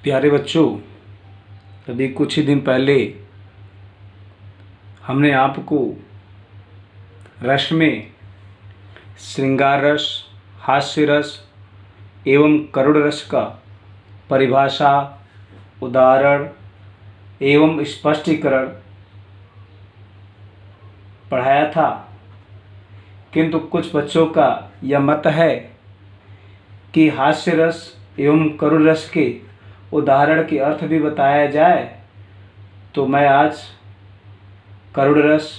प्यारे बच्चों, अभी कुछ ही दिन पहले हमने आपको रस में श्रृंगार रस, हास्य रस एवं करुण रस का परिभाषा, उदाहरण एवं स्पष्टीकरण पढ़ाया था। किंतु कुछ बच्चों का यह मत है कि हास्य रस एवं करुण रस के उदाहरण के अर्थ भी बताया जाए, तो मैं आज करुण रस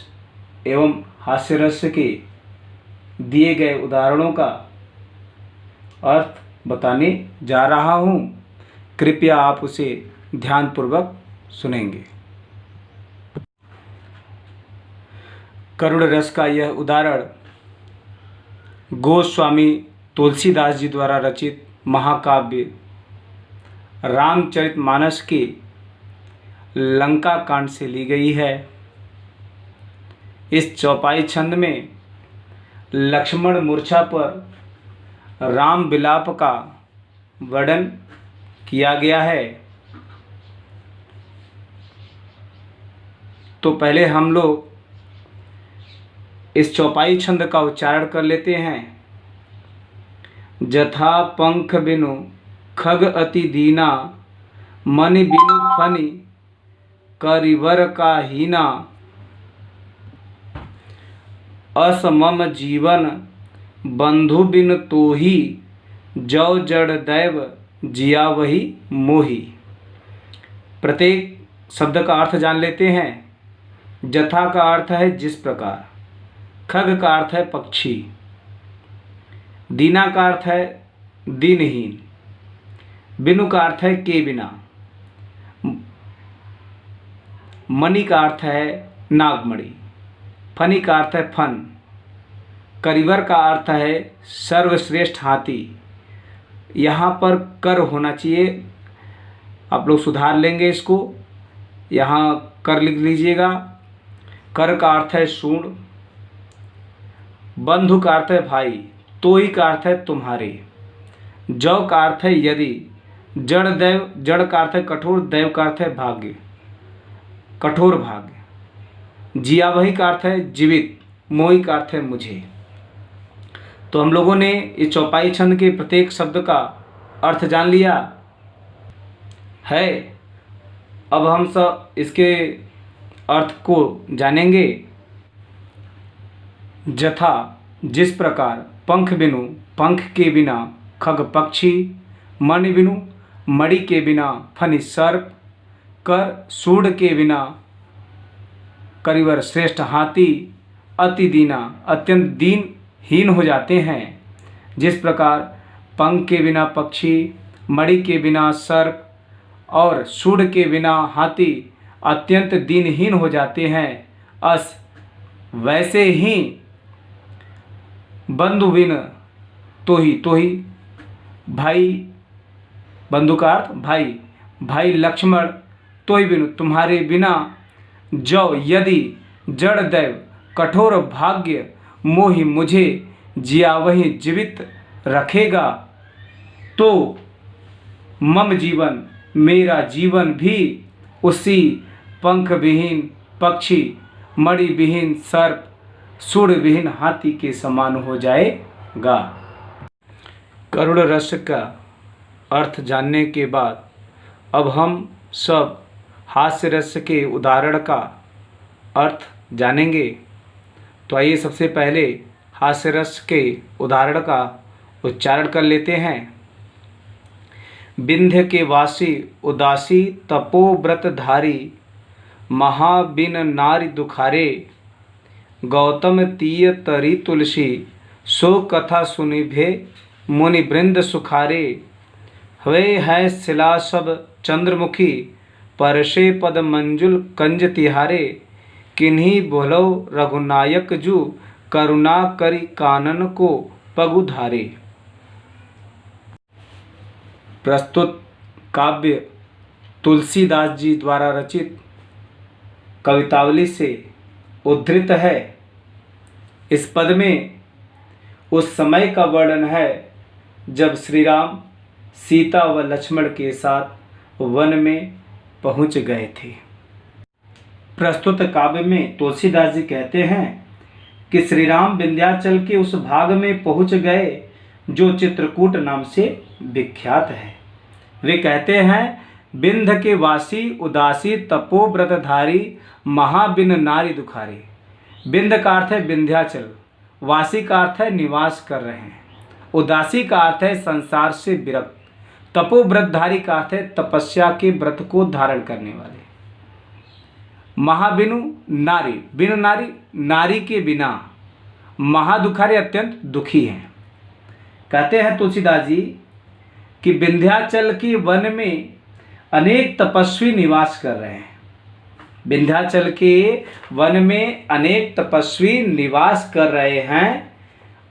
एवं हास्य रस के दिए गए उदाहरणों का अर्थ बताने जा रहा हूँ। कृपया आप उसे ध्यानपूर्वक सुनेंगे। करुण रस का यह उदाहरण गोस्वामी तुलसीदास जी द्वारा रचित महाकाव्य रामचरितमानस के लंका कांड से ली गई है। इस चौपाई छंद में लक्ष्मण मूर्छा पर राम विलाप का वर्णन किया गया है। तो पहले हम लोग इस चौपाई छंद का उच्चारण कर लेते हैं। जथा पंख बिनु खग अति दीना, मनि बिनु फनि करिवर का हीना। अस मम जीवन बंधु बिन तोही, जौ जड़ दैव जिया वही मोही। प्रत्येक शब्द का अर्थ जान लेते हैं। जथा का अर्थ है जिस प्रकार, खग का अर्थ है पक्षी, दीना का अर्थ है दीनहीन, बिनु का अर्थ है के बिना, मणि का अर्थ है नागमणि, फनी का अर्थ है फन, करिवर का अर्थ है सर्वश्रेष्ठ हाथी। यहाँ पर कर होना चाहिए, आप लोग सुधार लेंगे इसको। यहाँ कर लिख लीजिएगा। कर का अर्थ है सूंड, बंधु का अर्थ है भाई, तोही का अर्थ है तुम्हारे, जौ का अर्थ है यदि, जड़ दैव, जड़ का अर्थ है कठोर, दैव का अर्थ है भाग्य, कठोर भाग्य, जिया वही का अर्थ है जीवित, मोही का अर्थ है मुझे। तो हम लोगों ने इस चौपाई छंद के प्रत्येक शब्द का अर्थ जान लिया है। अब हम सब इसके अर्थ को जानेंगे। जथा जिस प्रकार, पंख बिनु, पंख के बिना, खग पक्षी, मणि बिनु, मणि के बिना, फनि सर्प, कर सूंड के बिना, करिवर श्रेष्ठ हाथी, अति दीना अत्यंत दीनहीन हो जाते हैं। जिस प्रकार पंख के बिना पक्षी, मणि के बिना सर्प और सूंड के बिना हाथी अत्यंत दीनहीन हो जाते हैं, अस वैसे ही बंधु बिन तोही भाई, बंधु का अर्थ भाई, भाई लक्ष्मण, तोही बिनु तुम्हारे बिना, जौ यदि, जड़ दैव कठोर भाग्य, मोहि मुझे जिया वही जीवित रखेगा, तो मम जीवन मेरा जीवन भी उसी पंख विहीन पक्षी, मणि विहीन सर्प, सूंड विहीन हाथी के समान हो जाएगा। करुण रस का अर्थ जानने के बाद अब हम सब हास्य रस के उदाहरण का अर्थ जानेंगे। तो आइए सबसे पहले हास्य रस के उदाहरण का उच्चारण कर लेते हैं। विंध्य के वासी उदासी तपोव्रतधारी, महाबिन नारी दुखारे, गौतम तीय तरी तुलसी, सो कथा सुनिभे मुनि वृंद सुखारे। हवे है शिला सब चंद्रमुखी, परशे पद मंजुल कंज तिहारे, किन्हीं बोलो रघुनायक जू, करुणा करी कानन को पगु धारे। प्रस्तुत काव्य तुलसीदास जी द्वारा रचित कवितावली से उद्धृत है। इस पद में उस समय का वर्णन है जब श्री राम सीता व लक्ष्मण के साथ वन में पहुंच गए थे। प्रस्तुत काव्य में तुलसीदास जी कहते हैं कि श्री राम विंध्याचल के उस भाग में पहुंच गए जो चित्रकूट नाम से विख्यात है। वे कहते हैं, विंध्य के वासी उदासी तपोव्रतधारी महाबिन नारी दुखारी। विंध्य का अर्थ है विंध्याचल, वासी का अर्थ है निवास कर रहे हैं, उदासी का अर्थ है संसार से विरक्त, तपोव्रतधारी का अर्थ है तपस्या के व्रत को धारण करने वाले, महाबिनु नारी, बिन नारी, नारी के बिना, महादुखारी अत्यंत दुखी हैं। कहते हैं तुलसीदास जी कि विंध्याचल के वन में अनेक तपस्वी निवास कर रहे हैं। विंध्याचल के वन में अनेक तपस्वी निवास कर रहे हैं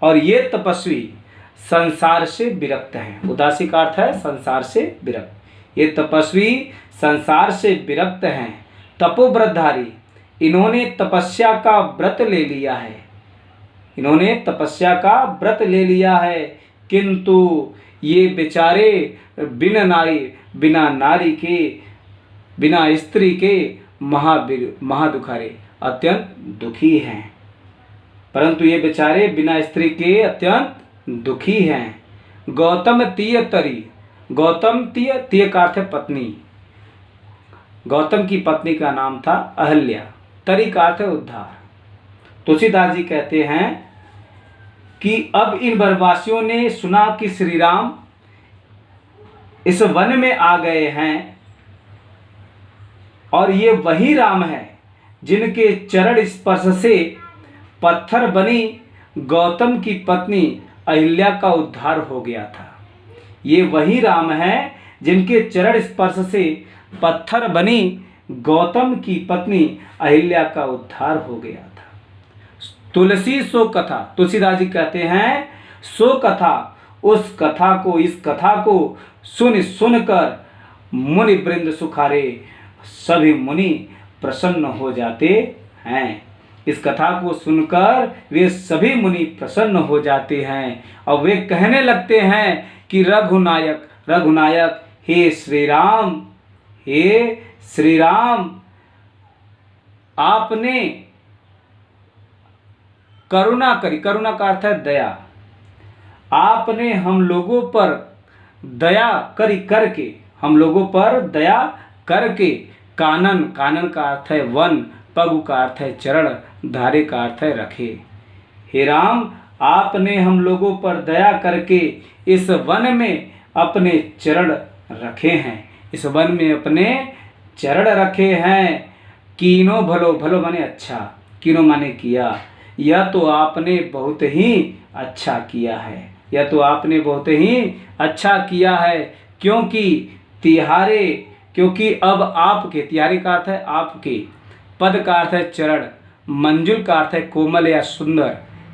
और ये तपस्वी संसार से विरक्त हैं। उदासी का अर्थ है संसार से विरक्त। ये तपस्वी संसार से विरक्त हैं, तपोव्रतधारी, इन्होंने तपस्या का व्रत ले लिया है, इन्होंने तपस्या का व्रत ले लिया है, किंतु ये बेचारे बिना नारी के, बिना स्त्री के महादुखारे अत्यंत दुखी हैं। परंतु ये बेचारे बिना स्त्री के अत्यंत दुखी हैं। गौतम तीय तरी, गौतम तीय का अर्थ है पत्नी, गौतम की पत्नी का नाम था अहल्या, तरी का अर्थ है उद्धार। तुलसीदास जी कहते हैं कि अब इन वनवासियों ने सुना कि श्री राम इस वन में आ गए हैं और ये वही राम है जिनके चरण स्पर्श से पत्थर बनी गौतम की पत्नी अहिल्या का उद्धार हो गया था। ये वही राम है जिनके चरण स्पर्श से पत्थर बनी गौतम की पत्नी अहिल्या का उद्धार हो गया था। तुलसी सो कथा, तुलसीदास जी कहते हैं सो कथा, उस कथा को, इस कथा को सुनकर मुनि वृंद सुखारे, सभी मुनि प्रसन्न हो जाते हैं। इस कथा को सुनकर वे सभी मुनि प्रसन्न हो जाते हैं और वे कहने लगते हैं कि रघुनायक, रघुनायक, हे श्री राम, हे श्री राम, आपने करुणा करी, करुणा का अर्थ है दया, आपने हम लोगों पर दया करी करके, हम लोगों पर दया करके, कानन, कानन का अर्थ है वन, पगु का अर्थ है चरण, धारे का अर्थ है रखे। हे राम, आपने हम लोगों पर दया करके इस वन में अपने चरण रखे हैं, इस वन में अपने चरण रखे हैं। कीनो भलो, भलो माने अच्छा, कीनो माने किया, यह तो आपने बहुत ही अच्छा किया है, यह तो आपने बहुत ही अच्छा किया है, क्योंकि तिहारे, क्योंकि अब आपके, तिहारे का अर्थ है आपके, पद का अर्थ है चरण, मंजुल का अर्थ है कोमल या सुंदर,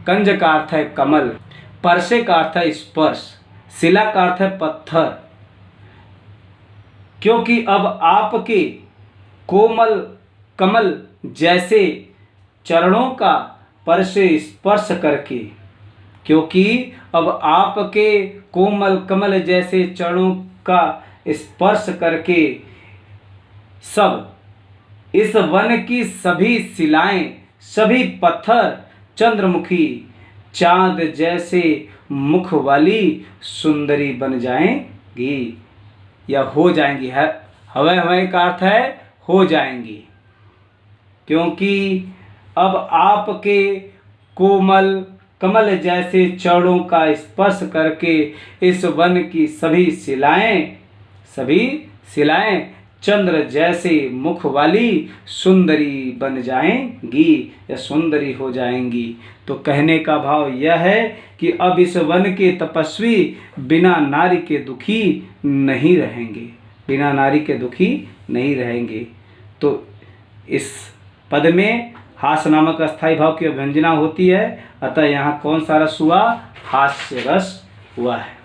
कंज का अर्थ है कमल, परसे का अर्थ है स्पर्श, शिला का अर्थ है पत्थर। क्योंकि अब आपके कोमल कमल जैसे चरणों का परसे स्पर्श करके, क्योंकि अब आपके कोमल कमल जैसे चरणों का स्पर्श करके सब इस वन की सभी शिलाएं, सभी पत्थर चंद्रमुखी चांद जैसे मुख वाली सुंदरी बन जाएंगी या हो जाएंगी। है हवै हवै का अर्थ है हो जाएंगी, क्योंकि अब आपके कोमल कमल जैसे चरणों का स्पर्श करके इस वन की सभी शिलाएं चंद्र जैसे मुख वाली सुंदरी बन जाएंगी या सुंदरी हो जाएंगी। तो कहने का भाव यह है कि अब इस वन के तपस्वी बिना नारी के दुखी नहीं रहेंगे, बिना नारी के दुखी नहीं रहेंगे। तो इस पद में हास्य नामक अस्थायी भाव की अभ्यंजना होती है, अतः यहाँ कौन सा रस हुआ? हास्य रस हुआ है।